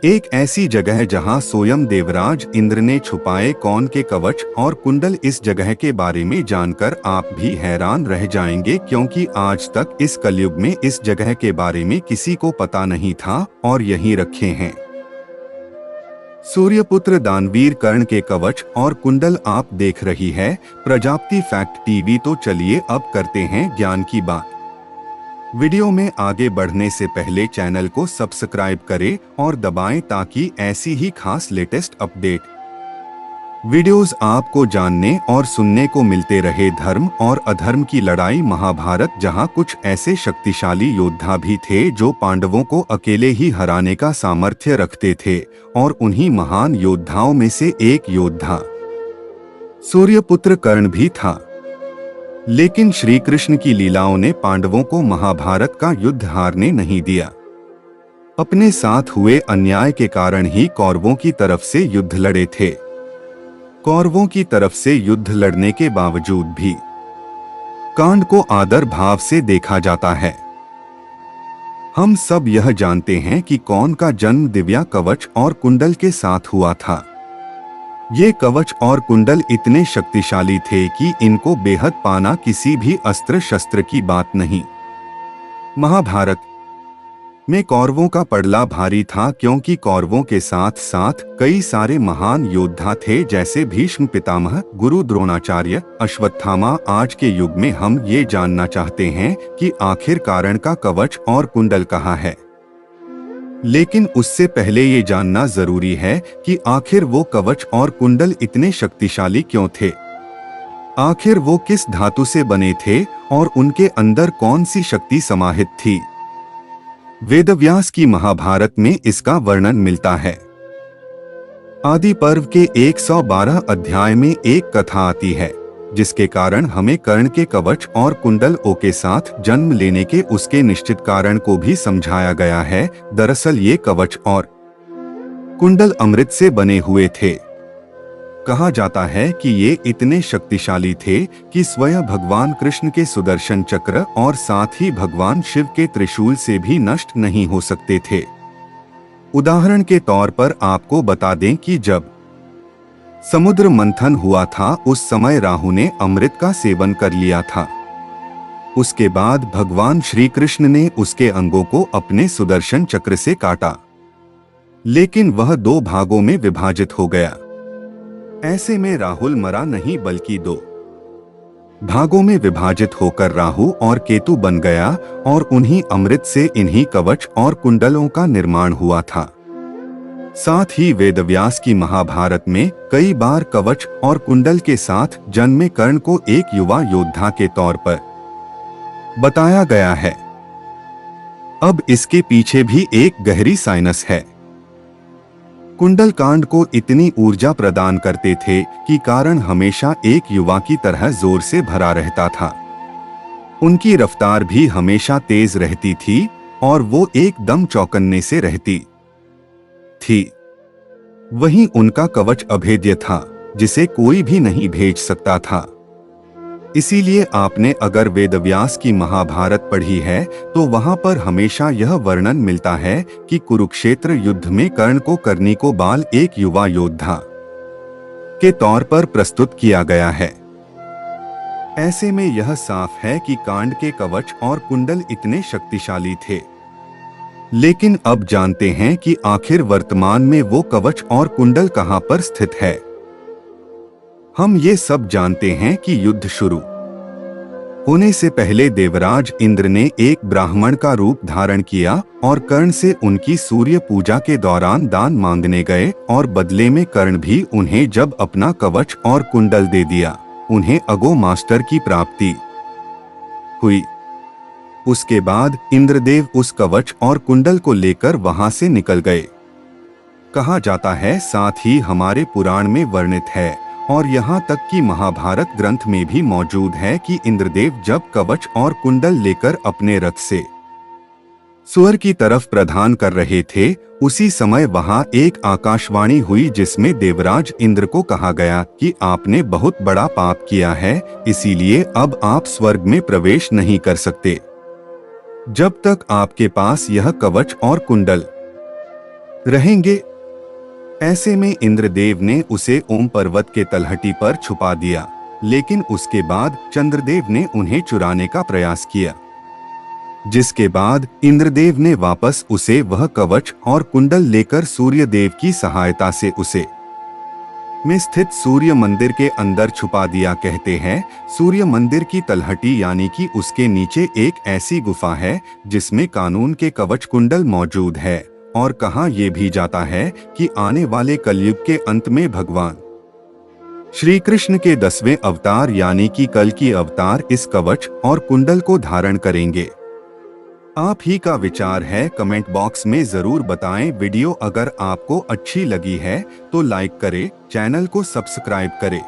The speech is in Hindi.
एक ऐसी जगह जहां स्वयं देवराज इंद्र ने छुपाए कौन के कवच और कुंडल। इस जगह के बारे में जानकर आप भी हैरान रह जाएंगे, क्योंकि आज तक इस कलयुग में इस जगह के बारे में किसी को पता नहीं था और यहीं रखे हैं। सूर्यपुत्र दानवीर कर्ण के कवच और कुंडल आप देख रही है प्रजापति फैक्ट टीवी। तो चलिए अब करते हैं ज्ञान की बात। वीडियो में आगे बढ़ने से पहले चैनल को सब्सक्राइब करें और दबाएं ताकि ऐसी ही खास लेटेस्ट अपडेट वीडियोस आपको जानने और सुनने को मिलते रहे। धर्म और अधर्म की लड़ाई महाभारत, जहां कुछ ऐसे शक्तिशाली योद्धा भी थे जो पांडवों को अकेले ही हराने का सामर्थ्य रखते थे, और उन्हीं महान योद्धाओं में से एक योद्धा सूर्यपुत्र कर्ण भी था। लेकिन श्री कृष्ण की लीलाओं ने पांडवों को महाभारत का युद्ध हारने नहीं दिया। अपने साथ हुए अन्याय के कारण ही कौरवों की तरफ से युद्ध लड़े थे। कौरवों की तरफ से युद्ध लड़ने के बावजूद भी कांड को आदर भाव से देखा जाता है। हम सब यह जानते हैं कि कौन का जन्म दिव्या कवच और कुंडल के साथ हुआ था। ये कवच और कुंडल इतने शक्तिशाली थे कि इनको बेहद पाना किसी भी अस्त्र शस्त्र की बात नहीं। महाभारत में कौरवों का पड़ला भारी था, क्योंकि कौरवों के साथ साथ कई सारे महान योद्धा थे, जैसे भीष्म पितामह, गुरु द्रोणाचार्य, अश्वत्थामा। आज के युग में हम ये जानना चाहते हैं कि आखिर कारण का कवच और कुंडल कहाँ है। लेकिन उससे पहले ये जानना जरूरी है कि आखिर वो कवच और कुंडल इतने शक्तिशाली क्यों थे। आखिर वो किस धातु से बने थे और उनके अंदर कौन सी शक्ति समाहित थी। वेदव्यास की महाभारत में इसका वर्णन मिलता है। आदि पर्व के 112 अध्याय में एक कथा आती है, जिसके कारण हमें कर्ण के कवच और कुंडल के साथ जन्म लेने के उसके निश्चित कारण को भी समझाया गया है। दरअसल ये कवच और कुंडल अमृत से बने हुए थे। कहा जाता है कि ये इतने शक्तिशाली थे कि स्वयं भगवान कृष्ण के सुदर्शन चक्र और साथ ही भगवान शिव के त्रिशूल से भी नष्ट नहीं हो सकते थे। उदाहरण के तौर पर आपको बता दें कि जब समुद्र मंथन हुआ था, उस समय राहु ने अमृत का सेवन कर लिया था। उसके बाद भगवान श्री कृष्ण ने उसके अंगों को अपने सुदर्शन चक्र से काटा, लेकिन वह 2 भागों में विभाजित हो गया। ऐसे में राहुल मरा नहीं, बल्कि 2 भागों में विभाजित होकर राहु और केतु बन गया, और उन्हीं अमृत से इन्हीं कवच और कुंडलों का निर्माण हुआ था। साथ ही वेदव्यास की महाभारत में कई बार कवच और कुंडल के साथ जन्मे कर्ण को एक युवा योद्धा के तौर पर बताया गया है। अब इसके पीछे भी एक गहरी साइंस है। कुंडल कांड को इतनी ऊर्जा प्रदान करते थे कि कारण हमेशा एक युवा की तरह जोर से भरा रहता था। उनकी रफ्तार भी हमेशा तेज रहती थी और वो एकदम चौकन्ने से रहती थी। वहीं उनका कवच अभेद्य था, जिसे कोई भी नहीं भेज सकता था। इसीलिए आपने अगर वेदव्यास की महाभारत पढ़ी है तो वहां पर हमेशा यह वर्णन मिलता है कि कुरुक्षेत्र युद्ध में कर्ण को करनी को बाल एक युवा योद्धा के तौर पर प्रस्तुत किया गया है। ऐसे में यह साफ है कि कांड के कवच और कुंडल इतने शक्तिशाली थे। लेकिन अब जानते हैं कि आखिर वर्तमान में वो कवच और कुंडल कहां पर स्थित है। हम ये सब जानते हैं कि युद्ध शुरू होने से पहले देवराज इंद्र ने एक ब्राह्मण का रूप धारण किया और कर्ण से उनकी सूर्य पूजा के दौरान दान मांगने गए, और बदले में कर्ण भी उन्हें जब अपना कवच और कुंडल दे दिया, उन्हें अगो मास्टर की प्राप्ति हुई। उसके बाद इंद्रदेव उस कवच और कुंडल को लेकर वहां से निकल गए। कहा जाता है, साथ ही हमारे पुराण में वर्णित है और यहाँ तक कि महाभारत ग्रंथ में भी मौजूद है कि इंद्रदेव जब कवच और कुंडल लेकर अपने रथ से स्वर्ग की तरफ प्रस्थान कर रहे थे, उसी समय वहां एक आकाशवाणी हुई जिसमें देवराज इंद्र को कहा गया कि आपने बहुत बड़ा पाप किया है, इसीलिए अब आप स्वर्ग में प्रवेश नहीं कर सकते जब तक आपके पास यह कवच और कुंडल रहेंगे। ऐसे में इंद्रदेव ने उसे ओम पर्वत के तलहटी पर छुपा दिया, लेकिन उसके बाद चंद्रदेव ने उन्हें चुराने का प्रयास किया, जिसके बाद इंद्रदेव ने वापस उसे वह कवच और कुंडल लेकर सूर्यदेव की सहायता से उसे में स्थित सूर्य मंदिर के अंदर छुपा दिया। कहते हैं सूर्य मंदिर की तलहटी यानी कि उसके नीचे एक ऐसी गुफा है जिसमें कानून के कवच कुंडल मौजूद है, और कहा यह भी जाता है कि आने वाले कलयुग के अंत में भगवान श्री कृष्ण के 10वें अवतार यानी कि कल की अवतार इस कवच और कुंडल को धारण करेंगे। आप ही का विचार है कमेंट बॉक्स में जरूर बताएं। वीडियो अगर आपको अच्छी लगी है तो लाइक करें, चैनल को सब्सक्राइब करें।